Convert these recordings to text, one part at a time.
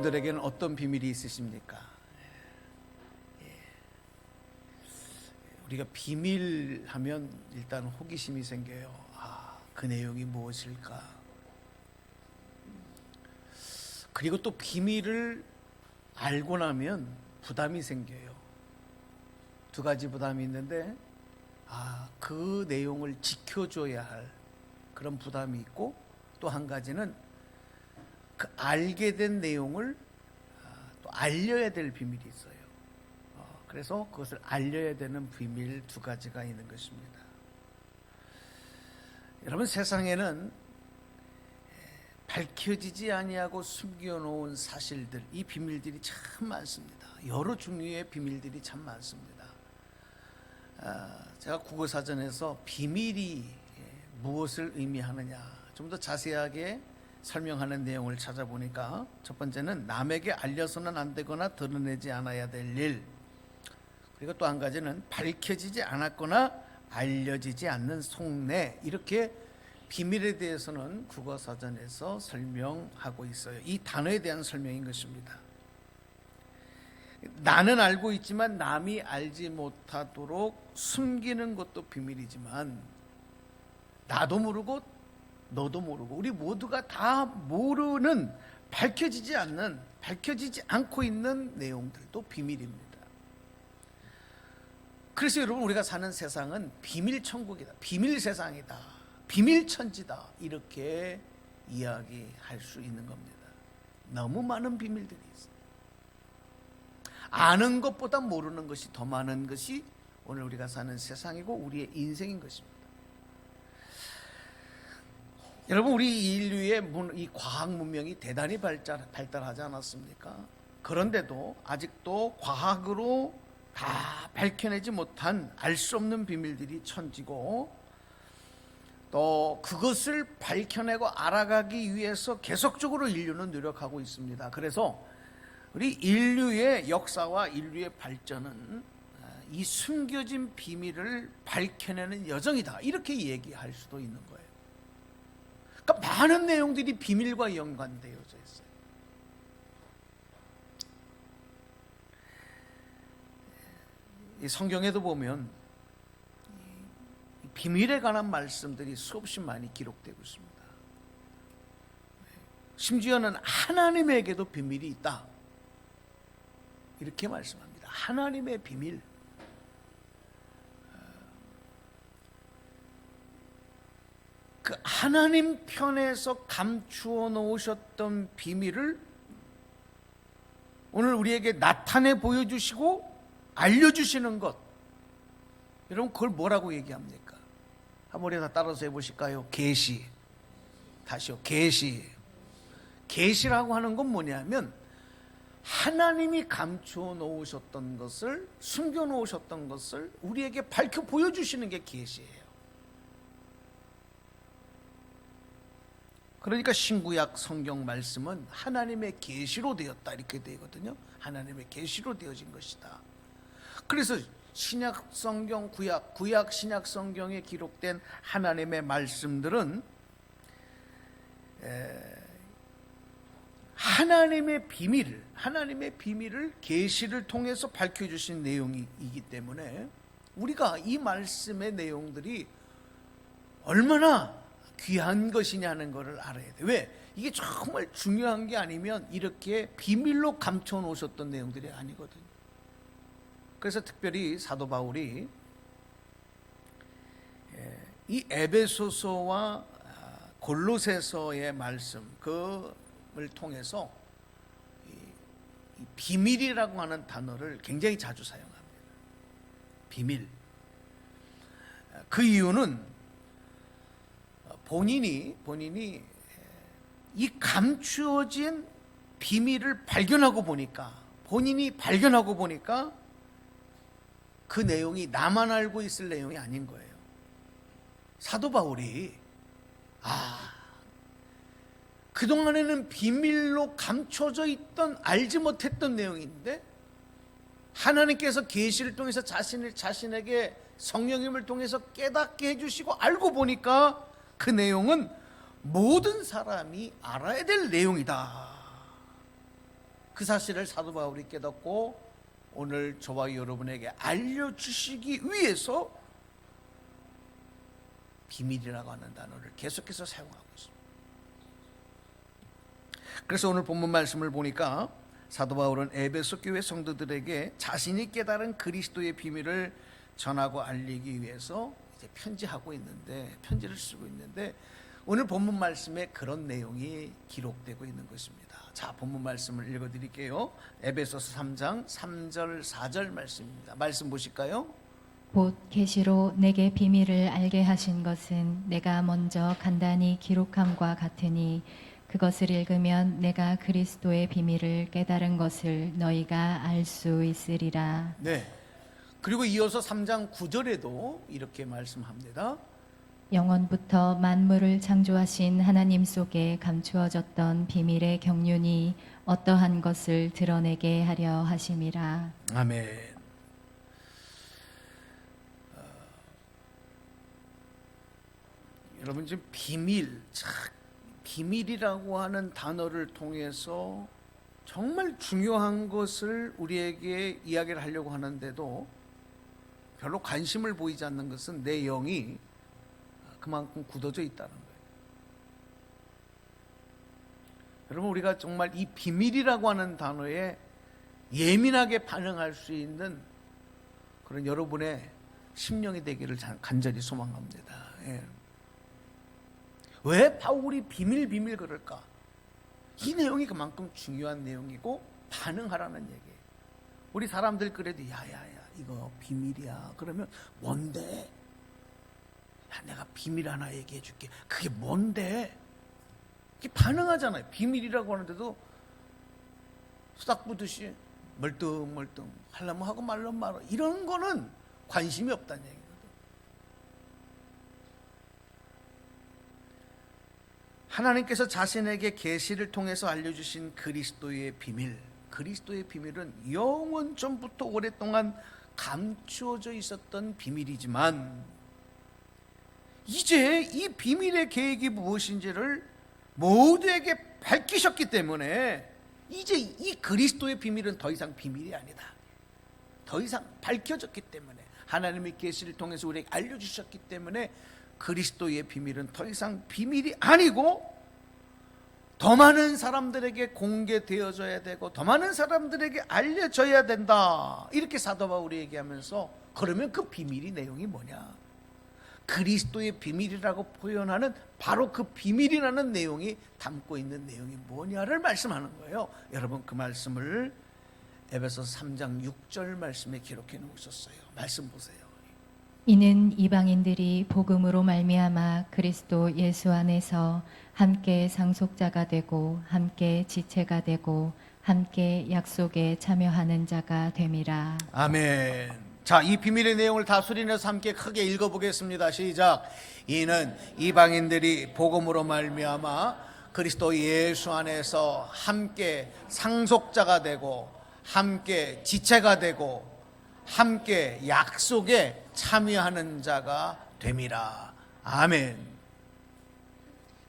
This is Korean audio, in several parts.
여러분들에게는 어떤 비밀이 있으십니까? 우리가 비밀하면 일단 호기심이 생겨요. 그 내용이 무엇일까? 그리고 또 비밀을 알고 나면 부담이 생겨요. 두 가지 부담이 있는데, 그 내용을 지켜줘야 할 그런 부담이 있고, 또 한 가지는 그 알게 된 내용을 또 알려야 될 비밀이 있어요. 그래서 그것을 알려야 되는 비밀 두 가지가 있는 것입니다. 여러분, 세상에는 밝혀지지 아니하고 숨겨놓은 사실들, 이 비밀들이 참 많습니다. 여러 종류의 비밀들이 참 많습니다. 제가 국어사전에서 비밀이 무엇을 의미하느냐 좀 더 자세하게 설명하는 내용을 찾아보니까, 첫 번째는 남에게 알려서는 안 되거나 드러내지 않아야 될 일, 그리고 또 한 가지는 밝혀지지 않았거나 알려지지 않는 속내, 이렇게 비밀에 대해서는 국어사전에서 설명하고 있어요. 이 단어에 대한 설명인 것입니다. 나는 알고 있지만 남이 알지 못하도록 숨기는 것도 비밀이지만, 나도 모르고 너도 모르고 우리 모두가 다 모르는, 밝혀지지 않고 있는 내용들도 비밀입니다. 그래서 여러분, 우리가 사는 세상은 비밀 천국이다, 비밀 세상이다, 비밀 천지다, 이렇게 이야기할 수 있는 겁니다. 너무 많은 비밀들이 있어요. 아는 것보다 모르는 것이 더 많은 것이 오늘 우리가 사는 세상이고 우리의 인생인 것입니다. 여러분, 우리 인류의 이 과학 문명이 대단히 발달하지 않았습니까? 그런데도 아직도 과학으로 다 밝혀내지 못한 알 수 없는 비밀들이 천지고, 또 그것을 밝혀내고 알아가기 위해서 계속적으로 인류는 노력하고 있습니다. 그래서 우리 인류의 역사와 인류의 발전은 이 숨겨진 비밀을 밝혀내는 여정이다, 이렇게 얘기할 수도 있는 거예요. 그러니까 많은 내용들이 비밀과 연관되어져 있어요. 이 성경에도 보면 비밀에 관한 말씀들이 수없이 많이 기록되고 있습니다. 심지어는 하나님에게도 비밀이 있다, 이렇게 말씀합니다. 하나님의 비밀. 그 하나님 편에서 감추어 놓으셨던 비밀을 오늘 우리에게 나타내 보여주시고 알려주시는 것, 여러분, 그걸 뭐라고 얘기합니까? 한번 우리 다 따라서 해보실까요? 계시. 다시요, 계시. 계시라고 하는 건 뭐냐면, 하나님이 감추어 놓으셨던 것을, 숨겨 놓으셨던 것을 우리에게 밝혀 보여주시는 게 계시예요. 그러니까 신구약 성경 말씀은 하나님의 계시로 되었다, 이렇게 되거든요. 하나님의 계시로 되어진 것이다. 그래서 신약 성경, 구약 신약 성경에 기록된 하나님의 말씀들은 하나님의 비밀을 계시를 통해서 밝혀주신 내용이기 때문에 우리가 이 말씀의 내용들이 얼마나 귀한 것이냐는 것을 알아야 돼. 왜? 이게 정말 중요한 게 아니면 이렇게 비밀로 감춰 놓으셨던 내용들이 아니거든요. 그래서 특별히 사도 바울이 이 에베소서와 골로새서의 말씀, 그걸 통해서 이 비밀이라고 하는 단어를 굉장히 자주 사용합니다. 비밀. 그 이유는 본인이 이 감추어진 비밀을 본인이 발견하고 보니까 그 내용이 나만 알고 있을 내용이 아닌 거예요. 사도 바울이 그동안에는 비밀로 감춰져 있던, 알지 못했던 내용인데 하나님께서 계시를 통해서 자신에게 성령님을 통해서 깨닫게 해주시고 알고 보니까 그 내용은 모든 사람이 알아야 될 내용이다. 그 사실을 사도 바울이 깨닫고 오늘 저와 여러분에게 알려주시기 위해서 비밀이라고 하는 단어를 계속해서 사용하고 있습니다. 그래서 오늘 본문 말씀을 보니까 사도 바울은 에베소 교회 성도들에게 자신이 깨달은 그리스도의 비밀을 전하고 알리기 위해서 이제 편지를 쓰고 있는데 오늘 본문 말씀에 그런 내용이 기록되고 있는 것입니다. 자, 본문 말씀을 읽어드릴게요. 에베소서 3장 3절 4절 말씀입니다. 말씀 보실까요? 곧 계시로 내게 비밀을 알게 하신 것은 내가 먼저 간단히 기록함과 같으니 그것을 읽으면 내가 그리스도의 비밀을 깨달은 것을 너희가 알 수 있으리라. 네. 그리고 이어서 3장 9절에도 이렇게 말씀합니다. 영원부터 만물을 창조하신 하나님 속에 감추어졌던 비밀의 경륜이 어떠한 것을 드러내게 하려 하심이라. 아멘. 여러분 지금 비밀이라고 하는 단어를 통해서 정말 중요한 것을 우리에게 이야기를 하려고 하는데도 별로 관심을 보이지 않는 것은 내 영이 그만큼 굳어져 있다는 거예요. 여러분 우리가 정말 이 비밀이라고 하는 단어에 예민하게 반응할 수 있는 그런 여러분의 심령이 되기를 간절히 소망합니다. 예. 왜 바울이 비밀 그럴까? 이 내용이 그만큼 중요한 내용이고 반응하라는 얘기예요. 우리 사람들 그래도 야야야 이거 비밀이야. 그러면 뭔데? 야 내가 비밀 하나 얘기해 줄게. 그게 뭔데? 이렇게 반응하잖아요. 비밀이라고 하는데도 수닥 부듯이 멀뚱멀뚱 하려면 하고 말려면 말아. 이런 거는 관심이 없다는 얘기거든. 하나님께서 자신에게 계시를 통해서 알려주신 그리스도의 비밀은 영원 전부터 오랫동안 감추어져 있었던 비밀이지만 이제 이 비밀의 계획이 무엇인지를 모두에게 밝히셨기 때문에 이제 이 그리스도의 비밀은 더 이상 비밀이 아니다. 더 이상 밝혀졌기 때문에 하나님의 계시를 통해서 우리에게 알려주셨기 때문에 그리스도의 비밀은 더 이상 비밀이 아니고 더 많은 사람들에게 공개되어져야 되고 더 많은 사람들에게 알려져야 된다. 이렇게 사도 바울이 얘기하면서 그러면 그 비밀이 내용이 뭐냐? 그리스도의 비밀이라고 표현하는 바로 그 비밀이라는 내용이 담고 있는 내용이 뭐냐를 말씀하는 거예요. 여러분 그 말씀을 에베소서 3장 6절 말씀에 기록해 놓고 있었어요. 말씀 보세요. 이는 이방인들이 복음으로 말미암아 그리스도 예수 안에서 함께 상속자가 되고 함께 지체가 되고 함께 약속에 참여하는 자가 됨이라. 아멘. 자, 이 비밀의 내용을 다 소리내서 함께 크게 읽어보겠습니다. 시작. 이는 이방인들이 복음으로 말미암아 그리스도 예수 안에서 함께 상속자가 되고 함께 지체가 되고 함께 약속에 참여하는 자가 됨이라. 아멘.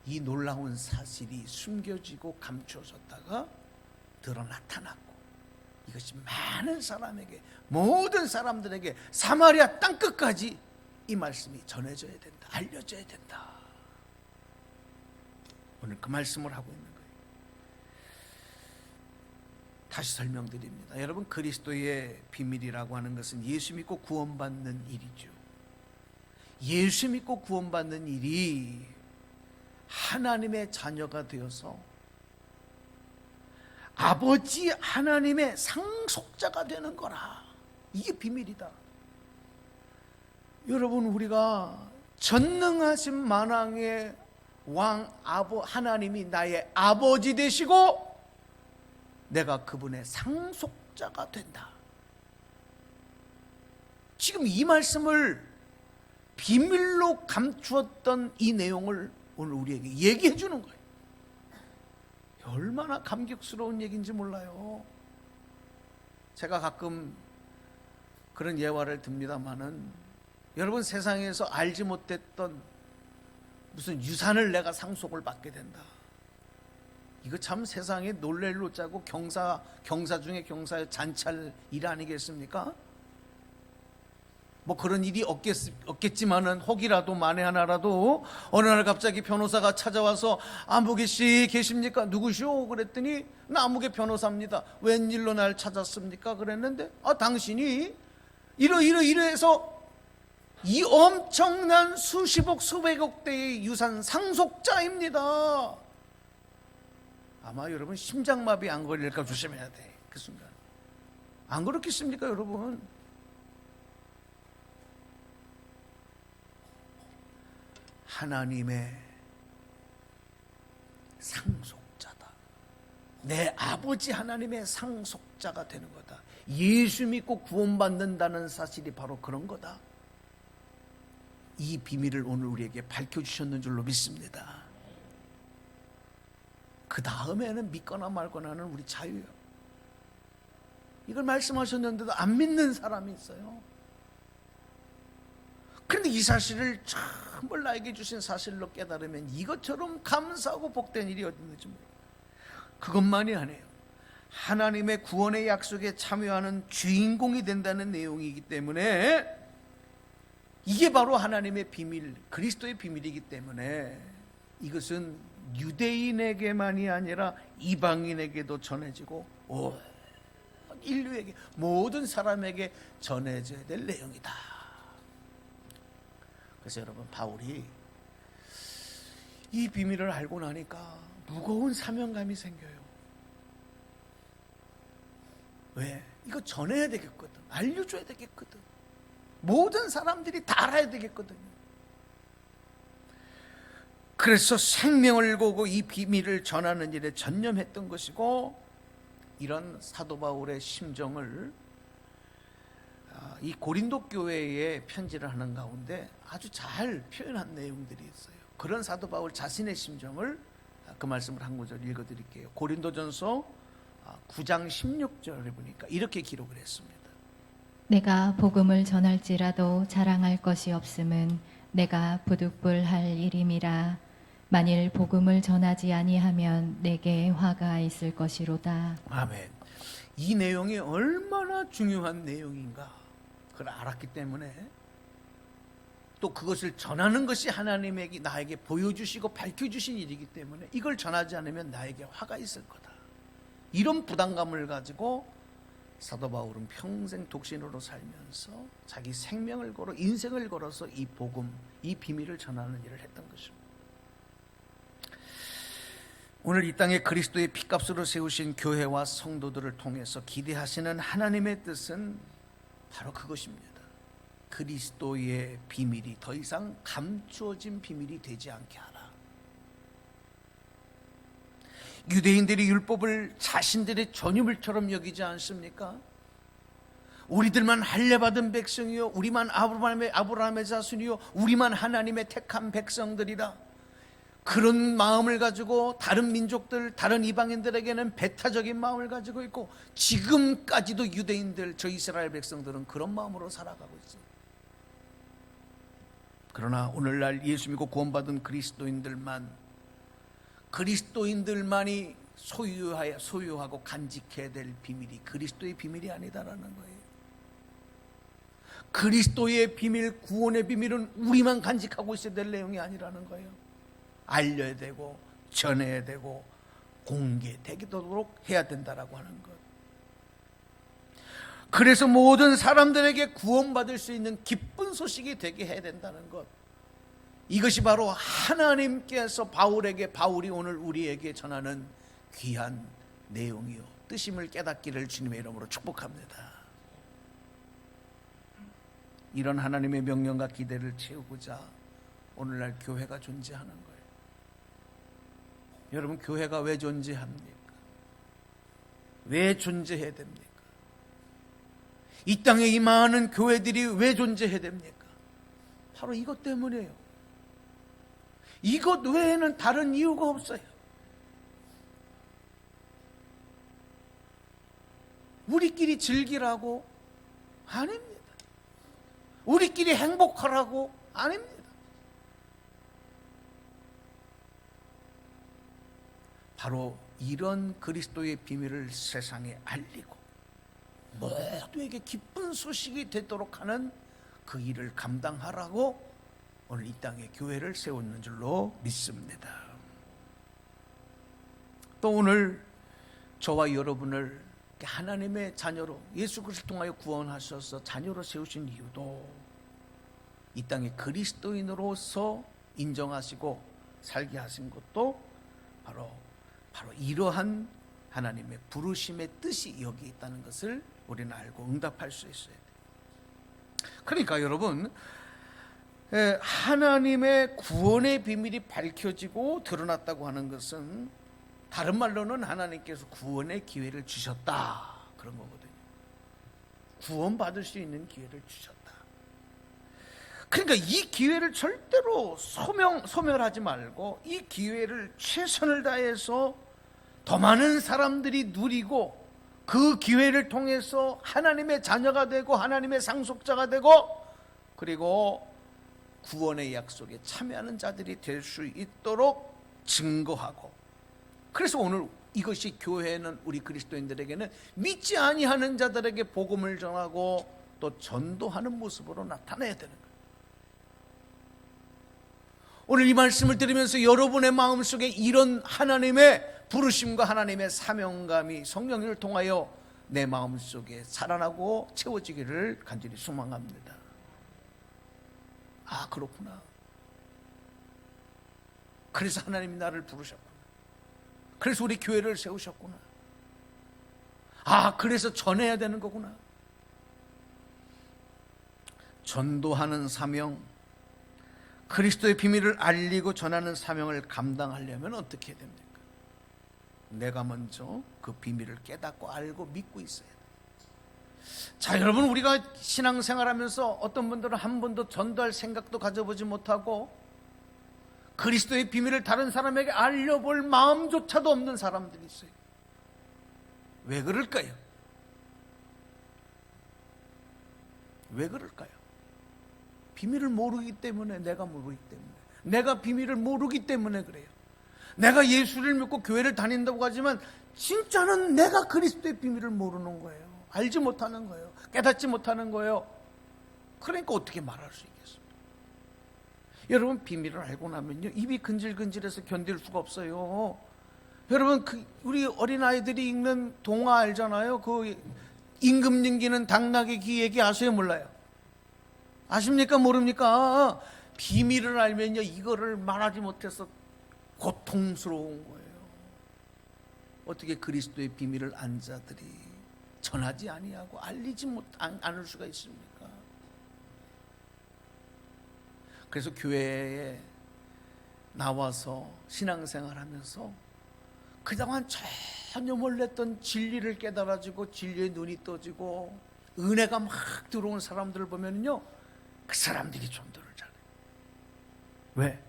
이 놀라운 사실이 숨겨지고 감추어졌다가 드러 나타났고 이것이 많은 사람에게 모든 사람들에게 사마리아 땅끝까지 이 말씀이 전해져야 된다. 알려져야 된다. 오늘 그 말씀을 하고 있는 거예요. 다시 설명드립니다. 여러분 그리스도의 비밀이라고 하는 것은 예수 믿고 구원받는 일이죠. 예수 믿고 구원받는 일이 하나님의 자녀가 되어서 아버지 하나님의 상속자가 되는 거라. 이게 비밀이다. 여러분 우리가 전능하신 만왕의 왕 하나님이 나의 아버지 되시고 내가 그분의 상속자가 된다. 지금 이 말씀을 비밀로 감추었던 이 내용을 오늘 우리에게 얘기해 주는 거예요. 얼마나 감격스러운 얘기인지 몰라요. 제가 가끔 그런 예화를 듭니다마는 여러분 세상에서 알지 못했던 무슨 유산을 내가 상속을 받게 된다. 이거 참 세상에 놀랄로 짜고 경사 중에 경사의 잔찰 일 아니겠습니까? 뭐 그런 일이 없겠지만은 혹이라도 만에 하나라도 어느 날 갑자기 변호사가 찾아와서 안보계 씨 계십니까? 누구시오? 그랬더니 나 안보계 변호사입니다. 웬일로 날 찾았습니까? 그랬는데 당신이 이러해서 이 엄청난 수십억 수백억 대의 유산 상속자입니다. 아마 여러분 심장마비 안 걸릴까 조심해야 돼. 그 순간 안 그렇겠습니까 여러분? 하나님의 상속자다. 내 아버지 하나님의 상속자가 되는 거다. 예수 믿고 구원받는다는 사실이 바로 그런 거다. 이 비밀을 오늘 우리에게 밝혀주셨는 줄로 믿습니다. 그 다음에는 믿거나 말거나는 우리 자유예요. 이걸 말씀하셨는데도 안 믿는 사람이 있어요. 그런데 이 사실을 정말 나에게 주신 사실로 깨달으면 이것처럼 감사하고 복된 일이 어디 있는지 모릅니다. 그것만이 아니에요. 하나님의 구원의 약속에 참여하는 주인공이 된다는 내용이기 때문에 이게 바로 하나님의 비밀, 그리스도의 비밀이기 때문에 이것은 유대인에게만이 아니라 이방인에게도 전해지고 인류에게, 모든 사람에게 전해져야 될 내용이다. 그래서 여러분, 바울이 이 비밀을 알고 나니까 무거운 사명감이 생겨요. 왜? 이거 전해야 되겠거든. 알려줘야 되겠거든. 모든 사람들이 다 알아야 되겠거든요. 그래서 생명을 걸고 이 비밀을 전하는 일에 전념했던 것이고, 이런 사도 바울의 심정을 이 고린도 교회에 편지를 하는 가운데 아주 잘 표현한 내용들이 있어요. 그런 사도 바울 자신의 심정을 그 말씀을 한 구절 읽어드릴게요. 고린도전서 9장 16절에 보니까 이렇게 기록을 했습니다. 내가 복음을 전할지라도 자랑할 것이 없음은 내가 부득불할 일임이라. 만일 복음을 전하지 아니하면 내게 화가 있을 것이로다. 아멘. 이 내용이 얼마나 중요한 내용인가 그걸 알았기 때문에, 또 그것을 전하는 것이 하나님에게 나에게 보여주시고 밝혀주신 일이기 때문에 이걸 전하지 않으면 나에게 화가 있을 거다. 이런 부담감을 가지고 사도 바울은 평생 독신으로 살면서 자기 생명을 걸어 인생을 걸어서 이 복음, 이 비밀을 전하는 일을 했던 것입니다. 오늘 이 땅에 그리스도의 피값으로 세우신 교회와 성도들을 통해서 기대하시는 하나님의 뜻은 바로 그것입니다. 그리스도의 비밀이 더 이상 감추어진 비밀이 되지 않게 하라. 유대인들이 율법을 자신들의 전유물처럼 여기지 않습니까? 우리들만 할례받은 백성이요, 우리만 아브라함의 자손이요, 우리만 하나님의 택한 백성들이라, 그런 마음을 가지고 다른 민족들, 다른 이방인들에게는 배타적인 마음을 가지고 있고, 지금까지도 유대인들, 저 이스라엘 백성들은 그런 마음으로 살아가고 있어요. 그러나 오늘날 예수 믿고 구원받은 그리스도인들만이 소유하고 간직해야 될 비밀이 그리스도의 비밀이 아니다라는 거예요. 그리스도의 비밀, 구원의 비밀은 우리만 간직하고 있어야 될 내용이 아니라는 거예요. 알려야 되고 전해야 되고 공개되도록 해야 된다라고 하는 것. 그래서 모든 사람들에게 구원받을 수 있는 기쁜 소식이 되게 해야 된다는 것. 이것이 바로 하나님께서 바울이 오늘 우리에게 전하는 귀한 내용이요 뜻임을 깨닫기를 주님의 이름으로 축복합니다. 이런 하나님의 명령과 기대를 채우고자 오늘날 교회가 존재하는 거예요. 여러분, 교회가 왜 존재합니까? 왜 존재해야 됩니까? 이 땅에 이 많은 교회들이 왜 존재해야 됩니까? 바로 이것 때문이에요. 이것 외에는 다른 이유가 없어요. 우리끼리 즐기라고? 아닙니다. 우리끼리 행복하라고? 아닙니다. 바로 이런 그리스도의 비밀을 세상에 알리고 모두에게 기쁜 소식이 되도록 하는 그 일을 감당하라고 오늘 이 땅에 교회를 세우는 줄로 믿습니다. 또 오늘 저와 여러분을 하나님의 자녀로 예수 그리스도를 통하여 구원하셔서 자녀로 세우신 이유도 이 땅에 그리스도인으로서 인정하시고 살게 하신 것도 바로 이러한 하나님의 부르심의 뜻이 여기 있다는 것을 우리는 알고 응답할 수 있어야 돼요. 그러니까 여러분, 하나님의 구원의 비밀이 밝혀지고 드러났다고 하는 것은 다른 말로는 하나님께서 구원의 기회를 주셨다, 그런 거거든요. 구원받을 수 있는 기회를 주셨다. 그러니까 이 기회를 절대로 소멸하지 말고 이 기회를 최선을 다해서 더 많은 사람들이 누리고 그 기회를 통해서 하나님의 자녀가 되고 하나님의 상속자가 되고 그리고 구원의 약속에 참여하는 자들이 될 수 있도록 증거하고, 그래서 오늘 이것이 교회는 우리 그리스도인들에게는 믿지 아니하는 자들에게 복음을 전하고 또 전도하는 모습으로 나타내야 되는 거예요. 오늘 이 말씀을 들으면서 여러분의 마음속에 이런 하나님의 부르심과 하나님의 사명감이 성령을 통하여 내 마음속에 살아나고 채워지기를 간절히 소망합니다. 아, 그렇구나. 그래서 하나님이 나를 부르셨구나. 그래서 우리 교회를 세우셨구나. 아, 그래서 전해야 되는 거구나. 전도하는 사명, 그리스도의 비밀을 알리고 전하는 사명을 감당하려면 어떻게 해야 됩니까? 내가 먼저 그 비밀을 깨닫고 알고 믿고 있어야 돼요. 자, 여러분, 우리가 신앙생활하면서 어떤 분들은 한 번도 전도할 생각도 가져보지 못하고 그리스도의 비밀을 다른 사람에게 알려볼 마음조차도 없는 사람들이 있어요. 왜 그럴까요? 왜 그럴까요? 비밀을 모르기 때문에, 내가 모르기 때문에, 내가 비밀을 모르기 때문에 그래요. 내가 예수를 믿고 교회를 다닌다고 하지만 진짜는 내가 그리스도의 비밀을 모르는 거예요. 알지 못하는 거예요. 깨닫지 못하는 거예요. 그러니까 어떻게 말할 수 있겠습니까? 여러분, 비밀을 알고 나면요, 입이 근질근질해서 견딜 수가 없어요. 여러분, 우리 어린아이들이 읽는 동화 알잖아요. 그 임금 님기는 당나귀 귀 얘기 아세요, 몰라요? 아십니까, 모릅니까? 비밀을 알면요, 이거를 말하지 못해서 고통스러운 거예요. 어떻게 그리스도의 비밀을 안 자들이 전하지 아니하고 알리지 않을 수가 있습니까? 그래서 교회에 나와서 신앙생활하면서 그동안 전혀 몰랐던 진리를 깨달아지고 진리의 눈이 떠지고 은혜가 막 들어온 사람들을 보면요, 그 사람들이 전도를 잘해요. 왜?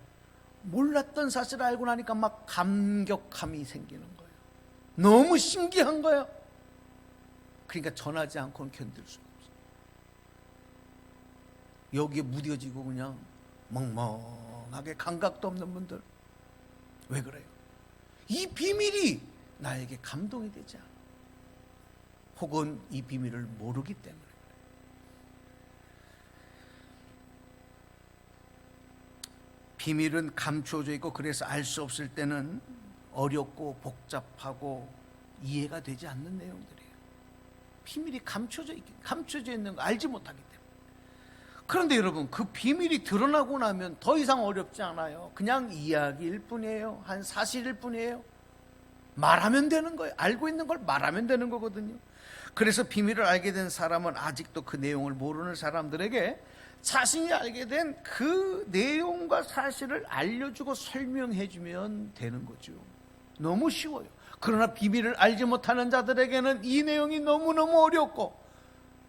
몰랐던 사실을 알고 나니까 막 감격함이 생기는 거예요. 너무 신기한 거예요. 그러니까 전하지 않고는 견딜 수가 없어요. 여기에 무뎌지고 그냥 멍멍하게 감각도 없는 분들, 왜 그래요? 이 비밀이 나에게 감동이 되지 않아. 혹은 이 비밀을 모르기 때문에 그래요. 비밀은 감추어져 있고 그래서 알 수 없을 때는 어렵고 복잡하고 이해가 되지 않는 내용들이에요. 비밀이 감춰져 있는 거 알지 못하기 때문에. 그런데 여러분, 그 비밀이 드러나고 나면 더 이상 어렵지 않아요. 그냥 이야기일 뿐이에요. 한 사실일 뿐이에요. 말하면 되는 거예요. 알고 있는 걸 말하면 되는 거거든요. 그래서 비밀을 알게 된 사람은 아직도 그 내용을 모르는 사람들에게 자신이 알게 된 그 내용과 사실을 알려주고 설명해주면 되는 거죠. 너무 쉬워요. 그러나 비밀을 알지 못하는 자들에게는 이 내용이 너무너무 어렵고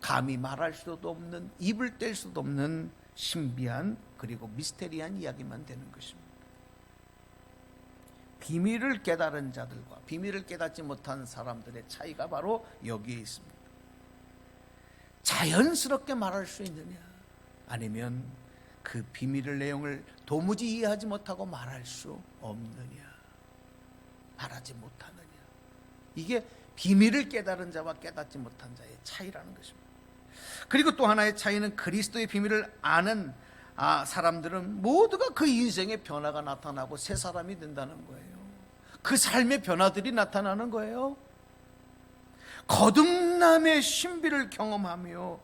감히 말할 수도 없는, 입을 뗄 수도 없는 신비한 그리고 미스테리한 이야기만 되는 것입니다. 비밀을 깨달은 자들과 비밀을 깨닫지 못한 사람들의 차이가 바로 여기에 있습니다. 자연스럽게 말할 수 있느냐, 아니면 그 비밀의 내용을 도무지 이해하지 못하고 말할 수 없느냐, 말하지 못하느냐. 이게 비밀을 깨달은 자와 깨닫지 못한 자의 차이라는 것입니다. 그리고 또 하나의 차이는 그리스도의 비밀을 아는 사람들은 모두가 그 인생의 변화가 나타나고 새 사람이 된다는 거예요. 그 삶의 변화들이 나타나는 거예요. 거듭남의 신비를 경험하며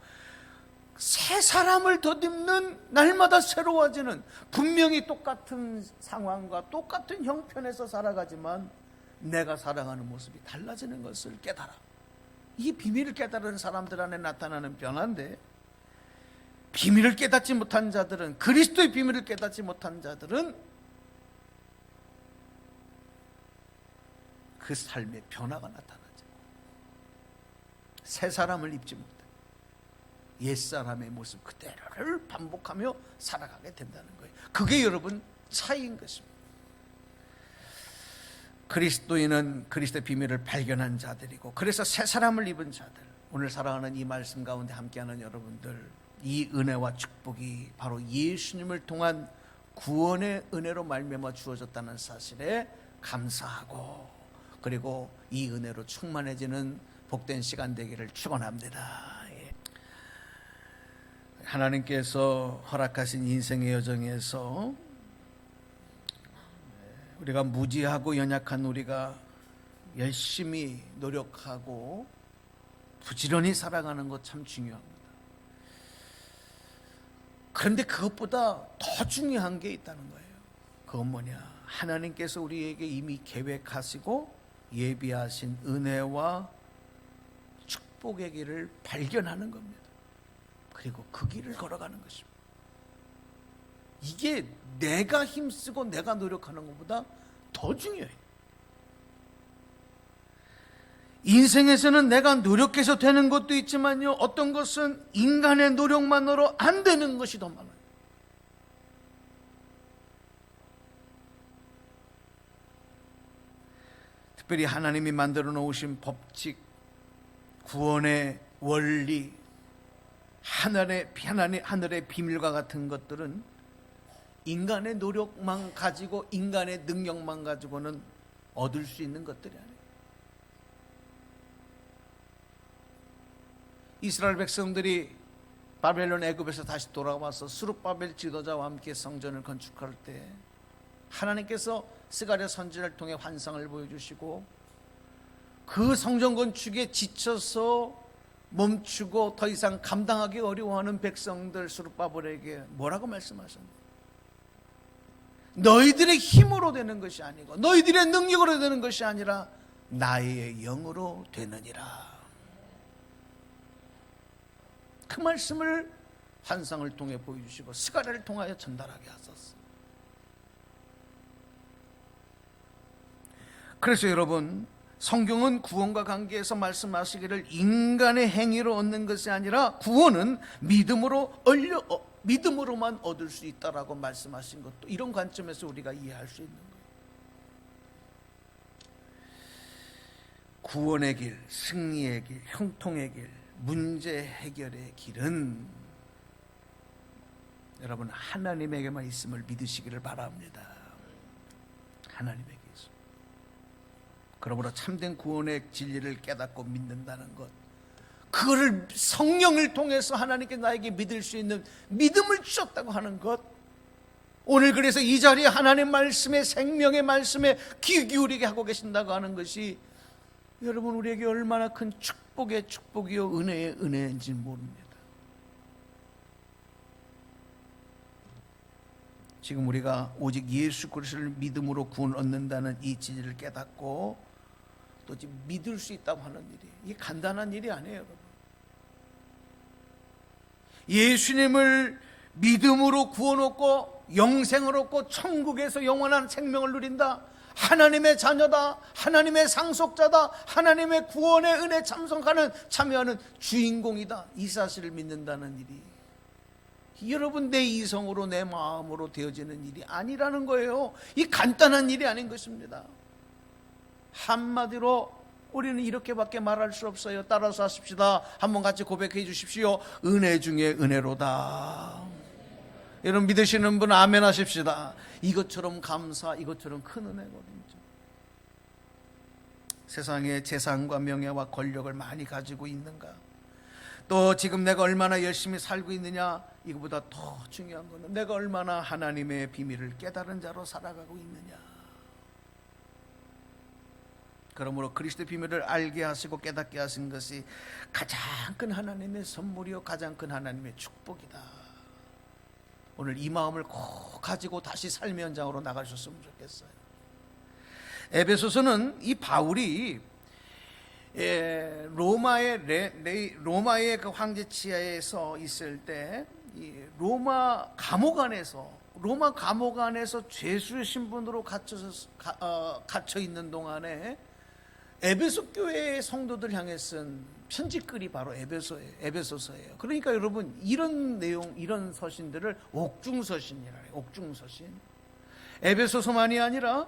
새 사람을 덧입는 날마다 새로워지는, 분명히 똑같은 상황과 똑같은 형편에서 살아가지만 내가 살아가는 모습이 달라지는 것을 깨달아. 이 비밀을 깨달은 사람들 안에 나타나는 변화인데, 비밀을 깨닫지 못한 자들은, 그리스도의 비밀을 깨닫지 못한 자들은 그 삶의 변화가 나타나죠. 새 사람을 입지 못해 옛사람의 모습 그대로를 반복하며 살아가게 된다는 거예요. 그게 여러분 차이인 것입니다. 그리스도인은 그리스도의 비밀을 발견한 자들이고, 그래서 새 사람을 입은 자들, 오늘 살아가는 이 말씀 가운데 함께하는 여러분들, 이 은혜와 축복이 바로 예수님을 통한 구원의 은혜로 말미암아 주어졌다는 사실에 감사하고, 그리고 이 은혜로 충만해지는 복된 시간 되기를 축원합니다. 하나님께서 허락하신 인생의 여정에서 우리가 무지하고 연약한 우리가 열심히 노력하고 부지런히 살아가는 것 참 중요합니다. 그런데 그것보다 더 중요한 게 있다는 거예요. 그건 뭐냐? 하나님께서 우리에게 이미 계획하시고 예비하신 은혜와 축복의 길을 발견하는 겁니다. 그리고 그 길을 걸어가는 것입니다. 이게 내가 힘쓰고 내가 노력하는 것보다 더 중요해요. 인생에서는 내가 노력해서 되는 것도 있지만요, 어떤 것은 인간의 노력만으로 안 되는 것이 더 많아요. 특별히 하나님이 만들어 놓으신 법칙, 구원의 원리, 하늘의 비밀과 같은 것들은 인간의 노력만 가지고, 인간의 능력만 가지고는 얻을 수 있는 것들이 아니에요. 이스라엘 백성들이 바벨론 애굽에서 다시 돌아와서 스룹바벨 지도자와 함께 성전을 건축할 때 하나님께서 스가랴 선지자를 통해 환상을 보여주시고, 그 성전 건축에 지쳐서 멈추고 더 이상 감당하기 어려워하는 백성들 스룹바벨에게 뭐라고 말씀하셨나요? 너희들의 힘으로 되는 것이 아니고 너희들의 능력으로 되는 것이 아니라 나의 영으로 되느니라. 그 말씀을 환상을 통해 보여주시고 스가랴를 통하여 전달하게 하셨어요. 그래서 여러분, 성경은 구원과 관계에서 말씀하시기를 인간의 행위로 얻는 것이 아니라 구원은 믿음으로만 얻을 수 있다라고 말씀하신 것도 이런 관점에서 우리가 이해할 수 있는 거예요. 구원의 길, 승리의 길, 형통의 길, 문제 해결의 길은 여러분 하나님에게만 있음을 믿으시기를 바랍니다. 하나님에게 있음. 그러므로 참된 구원의 진리를 깨닫고 믿는다는 것, 그거를 성령을 통해서 하나님께 나에게 믿을 수 있는 믿음을 주셨다고 하는 것, 오늘 그래서 이 자리에 하나님 말씀에, 생명의 말씀에 귀 기울이게 하고 계신다고 하는 것이 여러분 우리에게 얼마나 큰 축복의 축복이요 은혜의 은혜인지 모릅니다. 지금 우리가 오직 예수 그리스도를 믿음으로 구원 얻는다는 이 진리를 깨닫고 또 믿을 수 있다고 하는 일이, 이게 간단한 일이 아니에요, 여러분. 예수님을 믿음으로 구원 얻고 영생을 얻고 천국에서 영원한 생명을 누린다, 하나님의 자녀다, 하나님의 상속자다, 하나님의 구원의 은혜 참여하는 주인공이다, 이 사실을 믿는다는 일이 여러분 내 이성으로 내 마음으로 되어지는 일이 아니라는 거예요. 이 간단한 일이 아닌 것입니다. 한마디로 우리는 이렇게밖에 말할 수 없어요. 따라서 하십시다. 한번 같이 고백해 주십시오. 은혜 중에 은혜로다. 여러분 믿으시는 분 아멘 하십시다. 이것처럼 감사, 이것처럼 큰 은혜거든요. 세상에 재산과 명예와 권력을 많이 가지고 있는가? 또 지금 내가 얼마나 열심히 살고 있느냐? 이거보다 더 중요한 것은 내가 얼마나 하나님의 비밀을 깨달은 자로 살아가고 있느냐? 그러므로 그리스도의 비밀을 알게 하시고 깨닫게 하신 것이 가장 큰 하나님의 선물이요 가장 큰 하나님의 축복이다. 오늘 이 마음을 꼭 가지고 다시 삶의 현장으로 나가셨으면 좋겠어요. 에베소서는 이 바울이 로마의 그 황제 치하에서 있을 때 이 로마 감옥 안에서 죄수의 신분으로 갇혀 있는 동안에 에베소 교회의 성도들 향해 쓴 편지글이 바로 에베소서예요. 그러니까 여러분 이런 내용, 이런 서신들을 옥중서신이라 해요. 옥중서신. 에베소서만이 아니라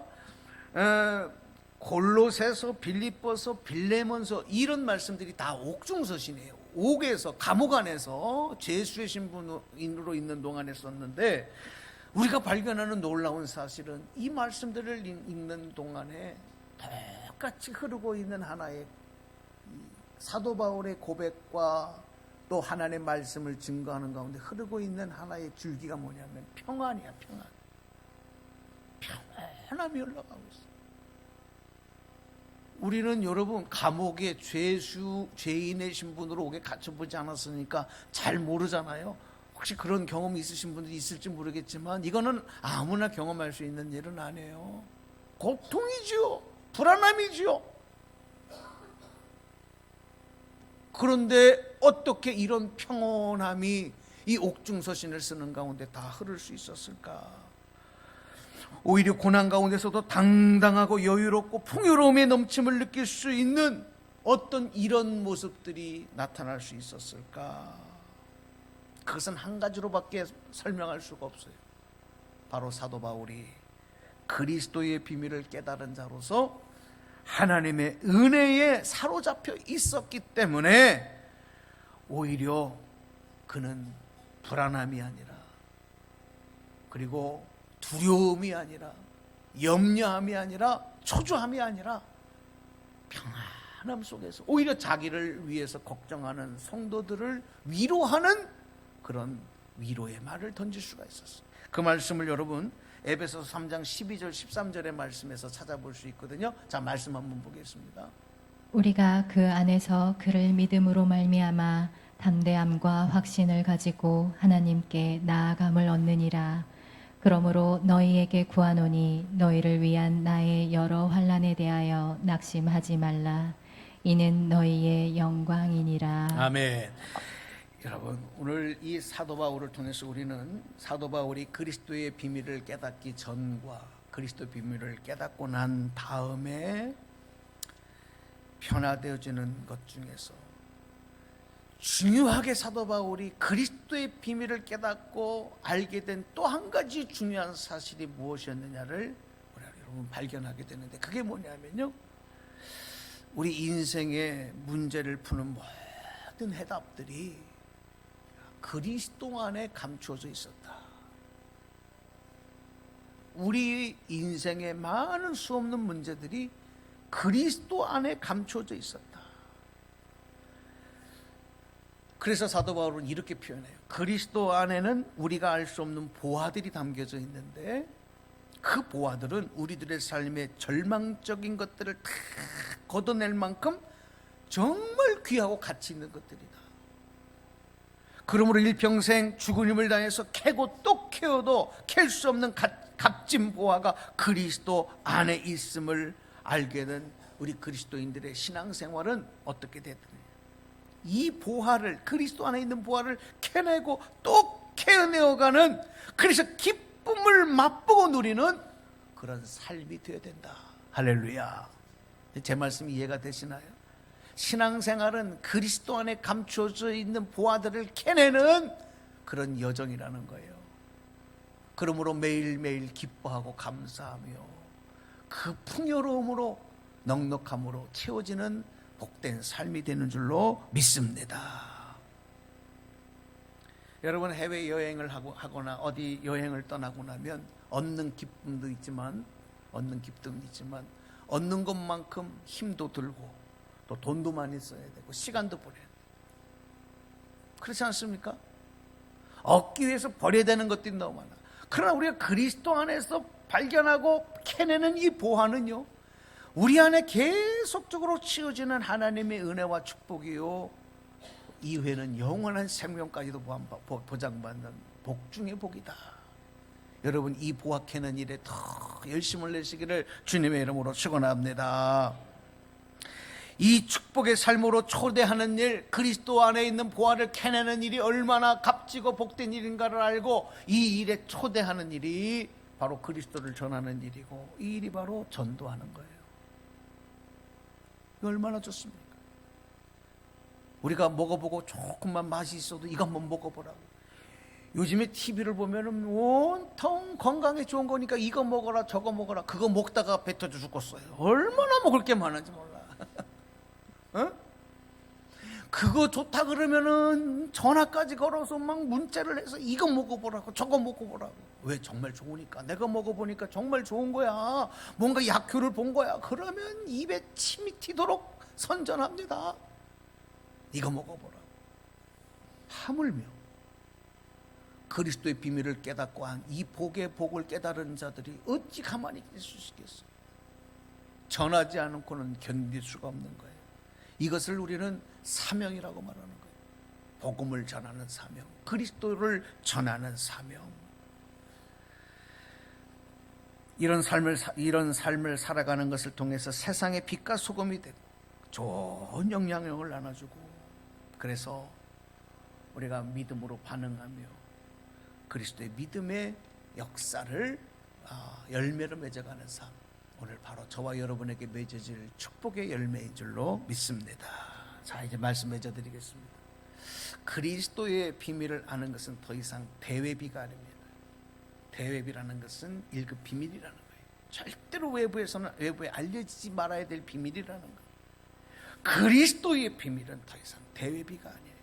골로새서, 빌립보서, 빌레몬서 이런 말씀들이 다 옥중서신이에요. 옥에서, 감옥 안에서 죄수의 신분으로 있는 동안에 썼는데, 우리가 발견하는 놀라운 사실은 이 말씀들을 읽는 동안에 똑같이 흐르고 있는 하나의 사도 바울의 고백과 또 하나님의 말씀을 증거하는 가운데 흐르고 있는 하나의 줄기가 뭐냐면 평안이야. 평안함이 흘러가고 있어. 우리는 여러분 감옥에 죄인의 신분으로 옥에 갇혀보지 않았으니까 잘 모르잖아요. 혹시 그런 경험이 있으신 분들이 있을지 모르겠지만 이거는 아무나 경험할 수 있는 일은 아니에요. 고통이지요. 불안함이지요. 그런데 어떻게 이런 평온함이 이 옥중서신을 쓰는 가운데 다 흐를 수 있었을까? 오히려 고난 가운데서도 당당하고 여유롭고 풍요로움의 넘침을 느낄 수 있는 어떤 이런 모습들이 나타날 수 있었을까? 그것은 한 가지로밖에 설명할 수가 없어요. 바로 사도 바울이 그리스도의 비밀을 깨달은 자로서 하나님의 은혜에 사로잡혀 있었기 때문에 오히려 그는 불안함이 아니라, 그리고 두려움이 아니라, 염려함이 아니라, 초조함이 아니라 평안함 속에서 오히려 자기를 위해서 걱정하는 성도들을 위로하는 그런 위로의 말을 던질 수가 있었어요. 그 말씀을 여러분 에베소서 3장 12절 13절의 말씀에서 찾아볼 수 있거든요. 자, 말씀 한번 보겠습니다. 우리가 그 안에서 그를 믿음으로 말미암아 담대함과 확신을 가지고 하나님께 나아감을 얻느니라. 그러므로 너희에게 구하노니 너희를 위한 나의 여러 환난에 대하여 낙심하지 말라. 이는 너희의 영광이니라. 아멘. 여러분, 오늘 이 사도 바울을 통해서 우리는 사도 바울이 그리스도의 비밀을 깨닫기 전과 그리스도의 비밀을 깨닫고 난 다음에 변화되어지는 것 중에서 중요하게 사도 바울이 그리스도의 비밀을 깨닫고 알게 된 또 한 가지 중요한 사실이 무엇이었느냐를 여러분 발견하게 되는데, 그게 뭐냐면요, 우리 인생의 문제를 푸는 모든 해답들이 그리스도 안에 감추어져 있었다. 우리 인생의 많은 수없는 문제들이 그리스도 안에 감추어져 있었다. 그래서 사도 바울은 이렇게 표현해요. 그리스도 안에는 우리가 알 수 없는 보화들이 담겨져 있는데, 그 보화들은 우리들의 삶의 절망적인 것들을 다 걷어낼 만큼 정말 귀하고 가치 있는 것들이다. 그러므로 일평생 죽은 힘을 다해서 캐고 또 캐어도 캘 수 없는 값진 보화가 그리스도 안에 있음을 알게 된 우리 그리스도인들의 신앙생활은 어떻게 됐느냐, 이 보화를, 그리스도 안에 있는 보화를 캐내고 또 캐어내어가는, 그래서 기쁨을 맛보고 누리는 그런 삶이 되어야 된다. 할렐루야. 제 말씀 이해가 되시나요? 신앙생활은 그리스도 안에 감추어져 있는 보화들을 캐내는 그런 여정이라는 거예요. 그러므로 매일매일 기뻐하고 감사하며 그 풍요로움으로, 넉넉함으로 채워지는 복된 삶이 되는 줄로 믿습니다. 여러분, 해외여행을 하거나 어디 여행을 떠나고 나면 얻는 기쁨도 있지만 얻는 것만큼 힘도 들고 또 돈도 많이 써야 되고 시간도 버려야 돼요. 그렇지 않습니까? 얻기 위해서 버려야 되는 것들이 너무 많아. 그러나 우리가 그리스도 안에서 발견하고 캐내는 이 보화는요, 우리 안에 계속적으로 치워지는 하나님의 은혜와 축복이요, 이후에는 영원한 생명까지도 보장받는 복 중의 복이다. 여러분, 이 보화 캐는 일에 더 열심을 내시기를 주님의 이름으로 축원합니다. 이 축복의 삶으로 초대하는 일, 그리스도 안에 있는 보화를 캐내는 일이 얼마나 값지고 복된 일인가를 알고 이 일에 초대하는 일이 바로 그리스도를 전하는 일이고, 이 일이 바로 전도하는 거예요. 이거 얼마나 좋습니까? 우리가 먹어보고 조금만 맛이 있어도 이거 한번 먹어보라고. 요즘에 TV를 보면은 온통 건강에 좋은 거니까 이거 먹어라 저거 먹어라. 그거 먹다가 배 터져 죽겠어요. 얼마나 먹을 게 많은지 몰라. 어? 그거 좋다 그러면은 전화까지 걸어서 막 문자를 해서 이거 먹어보라고 저거 먹어보라고. 왜? 정말 좋으니까. 내가 먹어보니까 정말 좋은 거야. 뭔가 약효를 본 거야. 그러면 입에 침이 튀도록 선전합니다. 이거 먹어보라고. 하물며 그리스도의 비밀을 깨닫고 한 이 복의 복을 깨달은 자들이 어찌 가만히 있을 수 있겠어요? 전하지 않고는 견딜 수가 없는 거예요. 이것을 우리는 사명이라고 말하는 거예요. 복음을 전하는 사명, 그리스도를 전하는 사명. 이런 삶을 살아가는 것을 통해서 세상의 빛과 소금이 되고 좋은 영향력을 나눠주고, 그래서 우리가 믿음으로 반응하며 그리스도의 믿음의 역사를 열매로 맺어가는 삶, 오늘 바로 저와 여러분에게 맺어질 축복의 열매인 줄로 믿습니다. 자, 이제 말씀 맺어드리겠습니다. 그리스도의 비밀을 아는 것은 더 이상 대외비가 아닙니다. 대외비라는 것은 1급 비밀이라는 거예요. 절대로 외부에 알려지지 말아야 될 비밀이라는 거예요. 그리스도의 비밀은 더 이상 대외비가 아니에요.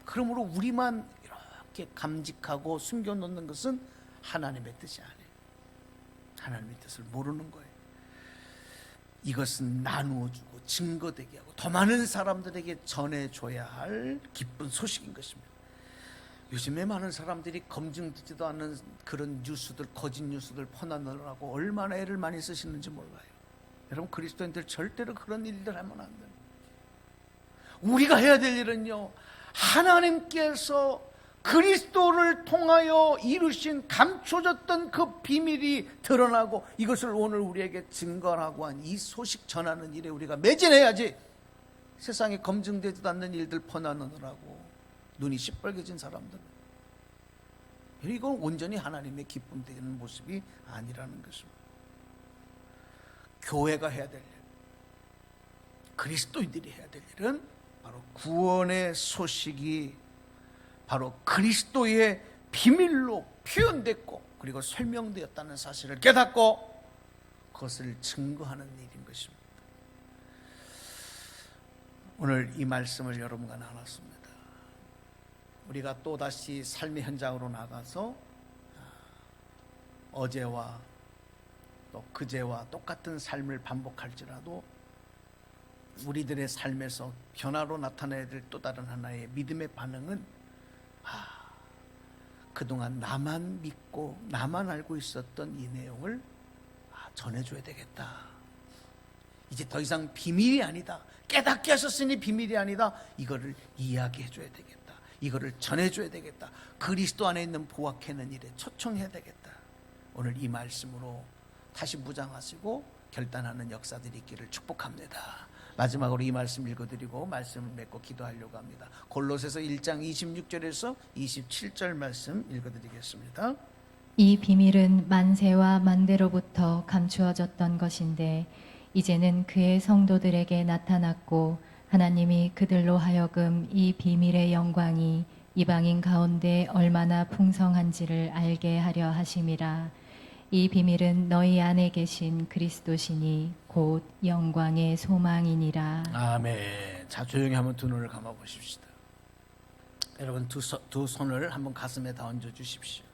그러므로 우리만 이렇게 감직하고 숨겨놓는 것은 하나님의 뜻이 아니에요. 하나님의 뜻을 모르는 거예요. 이것은 나누어주고 증거되게 하고 더 많은 사람들에게 전해줘야 할 기쁜 소식인 것입니다. 요즘에 많은 사람들이 검증되지도 않는 그런 뉴스들, 거짓 뉴스들 퍼나느라고 얼마나 애를 많이 쓰시는지 몰라요. 여러분, 그리스도인들 절대로 그런 일들 하면 안 돼요. 우리가 해야 될 일은요, 하나님께서 그리스도를 통하여 이루신 감춰졌던 그 비밀이 드러나고 이것을 오늘 우리에게 증거하고 한 이 소식 전하는 일에 우리가 매진해야지, 세상에 검증되지도 않는 일들 퍼나느라고 눈이 시뻘개진 사람들은, 이건 온전히 하나님의 기쁨 되는 모습이 아니라는 것입니다. 교회가 해야 될 일, 그리스도인들이 해야 될 일은 바로 구원의 소식이 바로 그리스도의 비밀로 표현됐고 그리고 설명되었다는 사실을 깨닫고 그것을 증거하는 일인 것입니다. 오늘 이 말씀을 여러분과 나눴습니다. 우리가 또다시 삶의 현장으로 나가서 어제와 또 그제와 똑같은 삶을 반복할지라도 우리들의 삶에서 변화로 나타나야 될 또 다른 하나의 믿음의 반응은, 그동안 나만 믿고 나만 알고 있었던 이 내용을 전해줘야 되겠다. 이제 더 이상 비밀이 아니다. 깨닫게 하셨으니 비밀이 아니다. 이거를 이야기해줘야 되겠다. 이거를 전해줘야 되겠다. 그리스도 안에 있는 보화 캐는 일에 초청해야 되겠다. 오늘 이 말씀으로 다시 무장하시고 결단하는 역사들이 있기를 축복합니다. 마지막으로 이 말씀 읽어드리고 말씀을 맺고 기도하려고 합니다. 골로새서 1장 26절에서 27절 말씀 읽어드리겠습니다. 이 비밀은 만세와 만대로부터 감추어졌던 것인데 이제는 그의 성도들에게 나타났고 하나님이 그들로 하여금 이 비밀의 영광이 이방인 가운데 얼마나 풍성한지를 알게 하려 하심이라. 이 비밀은 너희 안에 계신 그리스도시니 곧 영광의 소망이니라. 아멘. 자, 조용히 한번 두 눈을 감아 보십시다. 여러분, 두 손을 한번 가슴에 다 얹어 주십시오.